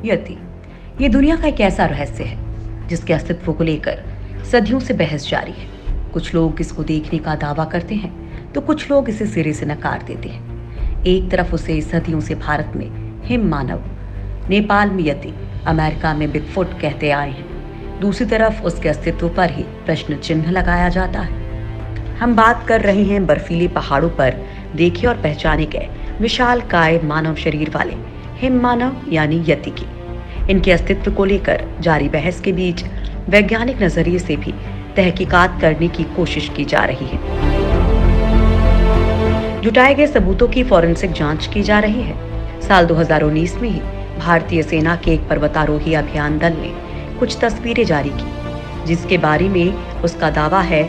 यति ये दुनिया का एक ऐसा रहस्य है जिसके अस्तित्व को लेकर सदियों से बहस जारी है। कुछ लोग इसको देखने का दावा करते हैं तो कुछ लोग इसे सिरे से नकार देते हैं। एक तरफ उसे सदियों से भारत में हिम मानव, नेपाल में यति, अमेरिका में बिगफुट कहते आए हैं। दूसरी तरफ उसके अस्तित्व पर ही प्रश्न चिन्ह लगाया जाता है। हम बात कर रहे हैं बर्फीले पहाड़ों पर देखे और पहचाने गए विशालकाय मानव शरीर वाले हिम मानव यानी यति की। इनके अस्तित्व को लेकर जारी बहस के बीच वैज्ञानिक नजरिए से भी तहकीकात करने की कोशिश की जा रही है। जुटाए गए सबूतों की फॉरेंसिक जांच की जा रही है। साल 2019 में ही भारतीय सेना के एक पर्वतारोही अभियान दल ने कुछ तस्वीरें जारी की, जिसके बारे में उसका दावा है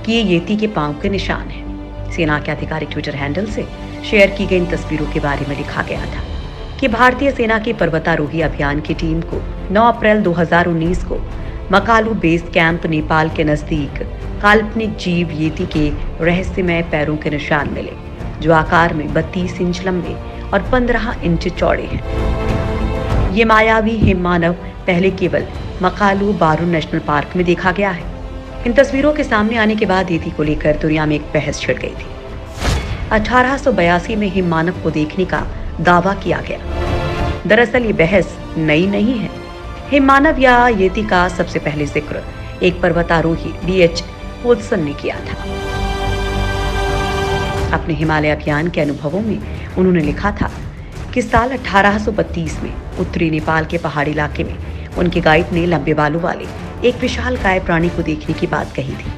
कि ये येती के पांव के निशान हैं। सेना के आधिकारिक ट्विटर हैंडल से शेयर की गई इन तस्वीरों के बारे में लिखा गया था कि भारतीय सेना के पर्वतारोही अभियान की टीम को 9 अप्रैल 2019 को मकालू बेस कैंप नेपाल के नजदीक काल्पनिक जीव येती के रहस्यमय पैरों के निशान मिले, जो आकार में 32 इंच लंबे और 15 इंच चौड़े हैं। ये मायावी हिम मानव पहले केवल मकालू बारू नेशनल पार्क में देखा गया है। इन तस्वीरों के सामने आने के बाद येती को लेकर दुनिया में एक बहस छिड़ गई थी। 1882 में हिम मानव को देखने का दावा किया गया। दरअसल ये बहस नई नहीं है। हिम मानव या येती का सबसे पहले जिक्र एक पर्वतारोही D.H. वुड्सन ने किया था। अपने हिमालय अभियान के अनुभवों में उन्होंने लिखा था कि साल 1832 में उत्तरी नेपाल के पहाड़ी इलाके में उनके गाइड ने लंबे बालों वाले एक विशालकाय प्राणी को देखने की बात कही थी।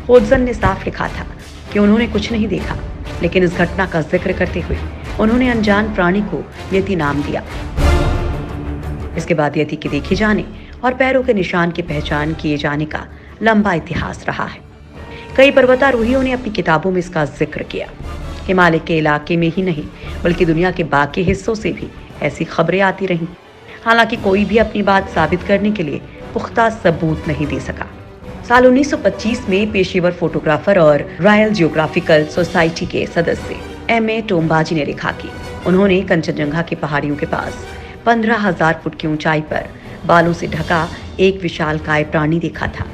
वुड्सन ने साफ लिखा था कि उन्होंने कुछ नहीं देखा, लेकिन इस घटना का जिक्र करते हुए उन्होंने अनजान प्राणी को यति नाम दिया। इसके बाद यति के देखे जाने और पैरों के निशान की पहचान किए जाने का लंबा इतिहास रहा है। कई पर्वतारोहियों ने अपनी किताबों में इसका जिक्र किया। हिमालय के इलाके में ही नहीं बल्कि दुनिया के बाकी हिस्सों से भी ऐसी खबरें आती रहीं। हालांकि कोई भी अपनी बात साबित करने के लिए पुख्ता सबूत नहीं दे सका। साल 1925 में पेशेवर फोटोग्राफर और रॉयल जियोग्राफिकल सोसाइटी के सदस्य M.A. टोम्बाजी ने लिखा कि उन्होंने कंचनजंगा की पहाड़ियों के पास 15,000 फुट की ऊंचाई पर बालों से ढका एक विशालकाय प्राणी देखा था।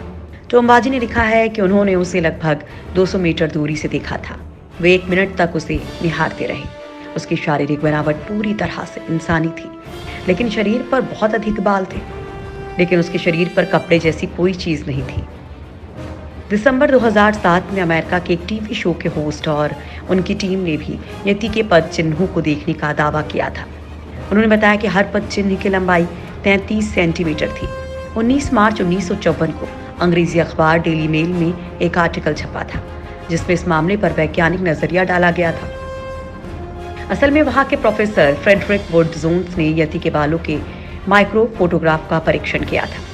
टोम्बाजी ने लिखा है कि उन्होंने उसे लगभग 200 मीटर दूरी से देखा था। वे 1 मिनट तक उसे निहारते रहे। उसकी शारीरिक बनावट पूरी तरह से इंसानी थी, लेकिन शरीर पर बहुत अधिक बाल थे। लेकिन उसके शरीर पर कपड़े जैसी कोई चीज नहीं थी। दिसंबर 2007 में अमेरिका के एक टीवी शो के होस्ट और उनकी टीम ने भी यति के पद चिन्हों को देखने का दावा किया था। उन्होंने बताया कि हर पद चिन्ह की लंबाई 33 सेंटीमीटर थी। 19 मार्च 1954 को अंग्रेजी अखबार डेली मेल में एक आर्टिकल छपा था, जिसमें इस मामले पर वैज्ञानिक नजरिया डाला गया था। असल में वहां के प्रोफेसर फ्रेडरिक वुड जोन्स ने यति के बालों के माइक्रो फोटोग्राफ का परीक्षण किया था।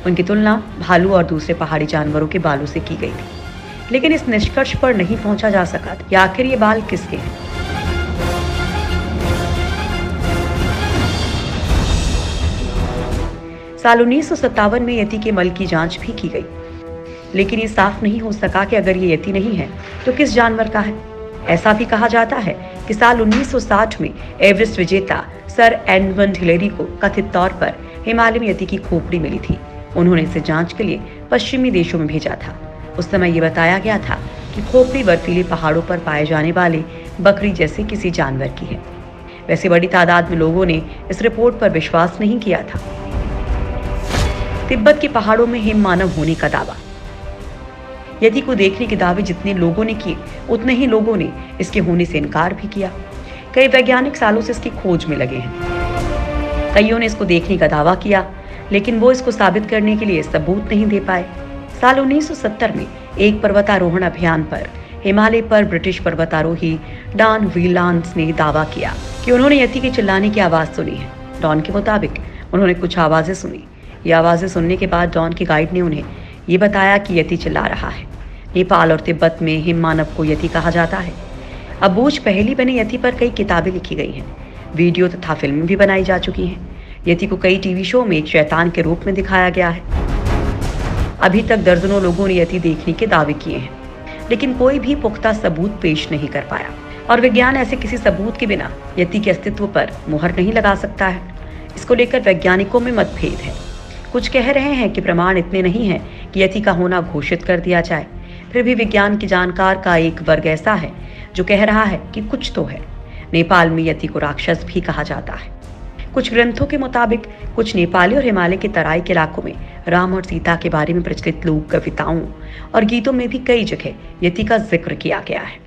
उनकी तुलना भालू और दूसरे पहाड़ी जानवरों के बालों से की गई थी, लेकिन इस निष्कर्ष पर नहीं पहुंचा जा सका कि आखिर ये बाल किसके हैं। साल 1957 में यति के मल की जांच भी की गई, लेकिन ये साफ नहीं हो सका कि अगर ये यति नहीं है तो किस जानवर का है। ऐसा भी कहा जाता है कि साल 1960 में एवरेस्ट विजेता सर एडमंड हिलेरी को कथित तौर पर हिमालय में यति की खोपड़ी मिली थी। उन्होंने इसे जांच के लिए पश्चिमी देशों में भेजा था। उस समय ये बताया गया था कि खोपड़ी बर्फीले पहाड़ों पर पाए जाने वाले बकरी जैसे किसी जानवर की है। वैसे बड़ी तादाद में लोगों ने इस रिपोर्ट पर विश्वास नहीं किया था। तिब्बत के पहाड़ों में हिम मानव होने का दावा। यति को देखने के दावे जितने लोगों ने किए, उतने ही लोगों ने इसके होने से इनकार भी किया। कई वैज्ञानिक सालों से इसकी खोज में लगे हैं। कईयों ने इसको देखने का दावा किया, लेकिन वो इसको साबित करने के लिए सबूत नहीं दे पाए। साल 1970 में एक पर्वतारोहण अभियान पर हिमालय पर ब्रिटिश पर्वतारोही डॉन व्हीलांड्स ने दावा किया कि उन्होंने यति के चिल्लाने की आवाज सुनी है। डॉन के मुताबिक उन्होंने कुछ आवाजें सुनी। ये आवाजें सुनने के बाद डॉन के गाइड ने उन्हें ये बताया कि यति चिल्ला रहा है। नेपाल और तिब्बत में हिम मानव को यति कहा जाता है। अब बूझ पहेली बने यति पर कई किताबें लिखी गई हैं। वीडियो तथा फिल्में भी बनाई जा चुकी हैं। यति को कई टीवी शो में एक शैतान के रूप में दिखाया गया है। अभी तक दर्जनों लोगों ने यति देखने के दावे किए हैं, लेकिन कोई भी पुख्ता सबूत पेश नहीं कर पाया। और विज्ञान ऐसे किसी सबूत के बिना यति के अस्तित्व पर मुहर नहीं लगा सकता है। इसको लेकर वैज्ञानिकों में मतभेद है। कुछ कह रहे हैं कि प्रमाण इतने नहीं हैं कि यति का होना घोषित कर दिया जाए। फिर भी विज्ञान के जानकार का एक वर्ग ऐसा है जो कह रहा है कि कुछ तो है। नेपाल में यति को राक्षस भी कहा जाता है। कुछ ग्रंथों के मुताबिक कुछ नेपाली और हिमालय के तराई के इलाकों में राम और सीता के बारे में प्रचलित लोक कविताओं और गीतों में भी कई जगह यति का जिक्र किया गया है।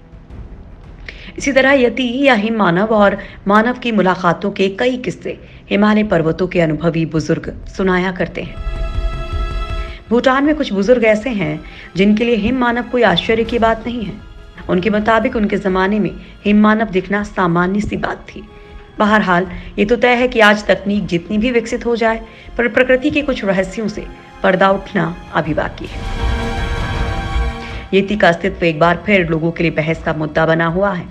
इसी तरह यति या हिम मानव और मानव की मुलाकातों के कई किस्से हिमालय पर्वतों के अनुभवी बुजुर्ग सुनाया करते हैं। भूटान में कुछ बुजुर्ग ऐसे हैं जिनके लिए हिम मानव कोई आश्चर्य की बात नहीं है। उनके मुताबिक उनके जमाने में हिम मानव दिखना सामान्य सी बात थी। बहरहाल ये तो तय है कि आज तकनीक जितनी भी विकसित हो जाए, पर प्रकृति के कुछ रहस्यों से पर्दा उठना अभी बाकी है। यति का अस्तित्व एक बार फिर लोगों के लिए बहस का मुद्दा बना हुआ है।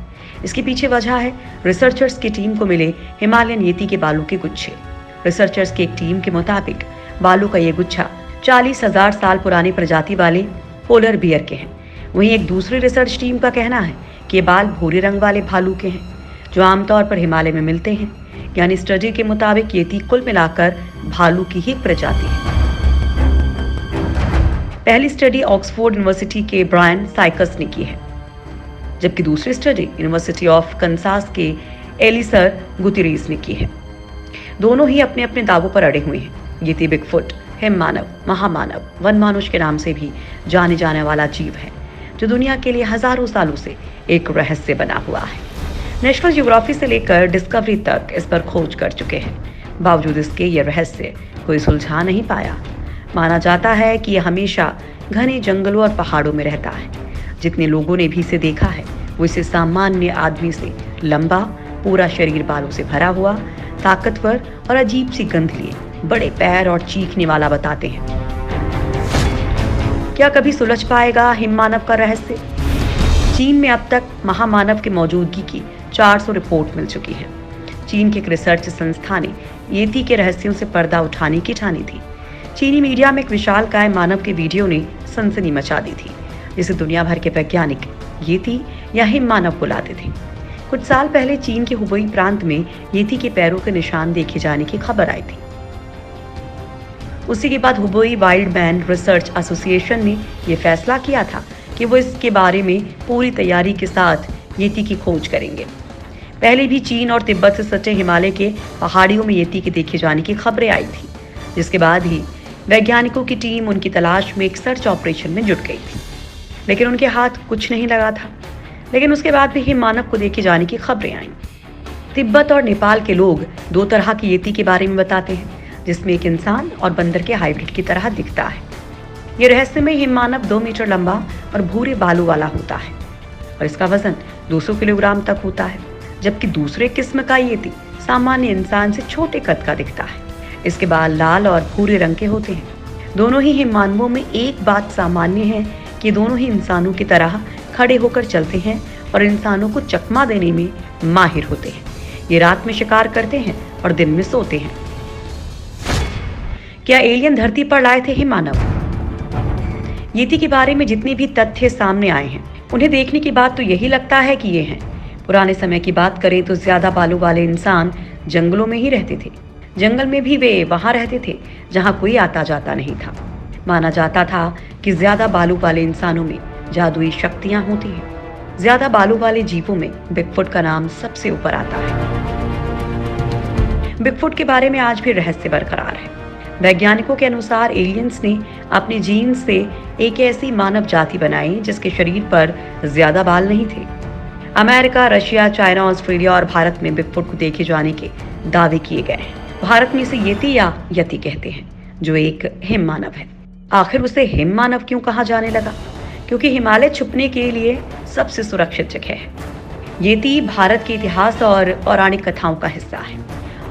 इसके पीछे वजह है रिसर्चर्स की टीम को मिले हिमालयन यति के बालों के गुच्छे। रिसर्चर्स की एक टीम के मुताबिक बालों का ये गुच्छा 40,000 साल पुरानी प्रजाति वाले पोलर बियर के हैं। वहीं एक दूसरी रिसर्च टीम का कहना है कि ये बाल भूरे रंग वाले भालू के हैं जो आमतौर पर हिमालय में मिलते हैं। यानी स्टडी के मुताबिक यति कुल मिलाकर भालू की ही प्रजाति है। पहली स्टडी ऑक्सफोर्ड यूनिवर्सिटी के ब्रायन साइकस ने की है, जबकि दूसरी स्टडी यूनिवर्सिटी ऑफ कंसास के एलिसर गुतिरेस ने की है। दोनों ही अपने अपने दावों पर अड़े हुए हैं। यति बिगफुट, हिम मानव, महामानव, वन मानुष के नाम से भी जाने जाने वाला जीव है जो दुनिया के लिए हजारों सालों से एक रहस्य बना हुआ है। नेशनल ज्योग्राफी से लेकर डिस्कवरी तक इस पर खोज कर चुके हैं। बावजूद इसके ये रहस्य कोई सुलझा नहीं पाया। माना जाता है कि यह हमेशा घने जंगलों और पहाड़ों में रहता है। जितने लोगों ने भी इसे देखा है वो इसे सामान्य आदमी से लंबा, पूरा शरीर बालों से भरा हुआ, ताकतवर और अजीब सी गंध लिए, बड़े पैर और चीखने वाला बताते हैं। क्या कभी सुलझ पाएगा हिम मानव का रहस्य? चीन में अब तक महामानव की मौजूदगी की 400 रिपोर्ट मिल चुकी है। चीन के एक रिसर्च संस्था ने यति के रहस्यों से पर्दा उठाने की ठानी थी। चीनी मीडिया में एक विशालकाय मानव के वीडियो ने सनसनी मचा दी थी, जिसे दुनिया भर के वैज्ञानिक यति या हिम मानव बुलाते थे। कुछ साल पहले चीन के हुबेई प्रांत में यति के पैरों के निशान देखे जाने की खबर आई थी। उसी के बाद Hubei wild man research association ने यह फैसला किया था कि वो इसके बारे में पूरी तैयारी के साथ यति की खोज करेंगे। पहले भी चीन और तिब्बत से सटे हिमालय के पहाड़ियों में यति के देखे जाने की खबरें आई थी, जिसके बाद ही वैज्ञानिकों की टीम उनकी तलाश में एक सर्च ऑपरेशन में जुट गई थी। लेकिन उनके हाथ कुछ नहीं लगा था। लेकिन उसके बाद भी हिम मानव को देखे जाने की खबरें आईं। तिब्बत और नेपाल के लोग दो तरह की यति के बारे में बताते हैं, जिसमें एक इंसान और बंदर के हाइब्रिड की तरह दिखता है। ये रहस्यमय हिम मानव 2 मीटर लंबा और भूरे बालों वाला होता है और इसका वजन 200 किलोग्राम तक होता है, जबकि दूसरे किस्म का यति सामान्य इंसान से छोटे कद का दिखता है। इसके बाल लाल और भूरे रंग के होते हैं। दोनों ही हिम मानवों में एक बात सामान्य है कि दोनों ही इंसानों की तरह खड़े होकर चलते हैं और इंसानों को चकमा देने में माहिर होते हैं। ये रात में शिकार करते हैं और दिन में सोते हैं। क्या एलियन धरती पर लाए थे हिम मानव? यति के बारे में जितने भी तथ्य सामने आए हैं, उन्हें देखने के बाद तो यही लगता है कि ये हैं। पुराने समय की बात करें तो ज्यादा बालों वाले इंसान जंगलों में ही रहते थे। जंगल में भी वे वहां रहते थे जहां कोई आता जाता नहीं था। माना जाता था कि ज्यादा बालों वाले इंसानों में जादुई शक्तियां होती हैं। ज्यादा बालों वाले जीवों में बिगफुट का नाम सबसे ऊपर आता है। बिगफुट के बारे में आज भी रहस्य बरकरार है। वैज्ञानिकों के अनुसार एलियंस ने अपने जीन से एक ऐसी मानव जाति बनाई जिसके शरीर पर ज्यादा बाल नहीं थे। अमेरिका, रशिया, चाइना, ऑस्ट्रेलिया और भारत में बिगफुट को देखे जाने के दावे किए गए हैं। भारत में इसे यति या यति कहते हैं, जो एक हिम मानव है। आखिर उसे हिम मानव क्यों कहा जाने लगा? क्योंकि हिमालय छुपने के लिए सबसे सुरक्षित जगह है। यति भारत के इतिहास और पौराणिक कथाओं का हिस्सा है।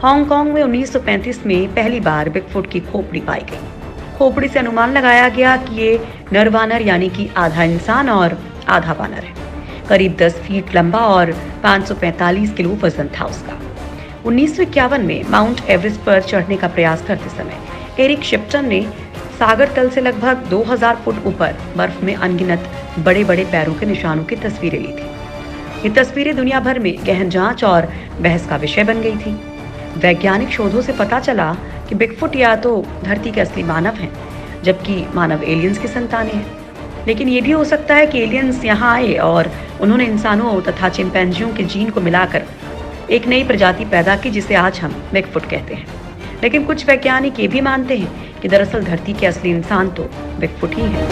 हांगकांग में 1935 में पहली बार बिगफुट की खोपड़ी पाई गई। खोपड़ी से अनुमान लगाया गया कि ये नर वानर यानी कि आधा इंसान और आधा वानर है। करीब 10 फीट लंबा और 545 किलो वजन था उसका। 1951 में माउंट एवरेस्ट पर चढ़ने का प्रयास करते समय एरिक शिप्टन ने सागर तल से लगभग 2000 फुट ऊपर बर्फ में अनगिनत बड़े बड़े पैरों के निशानों की तस्वीरें ली थी। ये तस्वीरें दुनिया भर में गहन जांच और बहस का विषय बन गई थी। वैज्ञानिक शोधों से पता चला कि बिगफुट या तो धरती के असली मानव हैं, जबकि मानव एलियंस की संतानें हैं। लेकिन ये भी हो सकता है कि एलियंस यहाँ आए और उन्होंने इंसानों तथा चिंपैंजियों के जीन को मिलाकर एक नई प्रजाति पैदा की, जिसे आज हम बिगफुट कहते हैं। लेकिन कुछ वैज्ञानिक ये भी मानते हैं कि दरअसल धरती के असली इंसान तो बिगफुट ही हैं।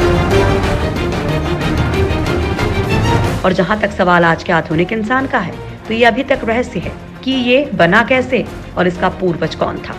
और जहां तक सवाल आज के आधुनिक इंसान का है, तो ये अभी तक रहस्य है कि ये बना कैसे और इसका पूर्वज कौन था।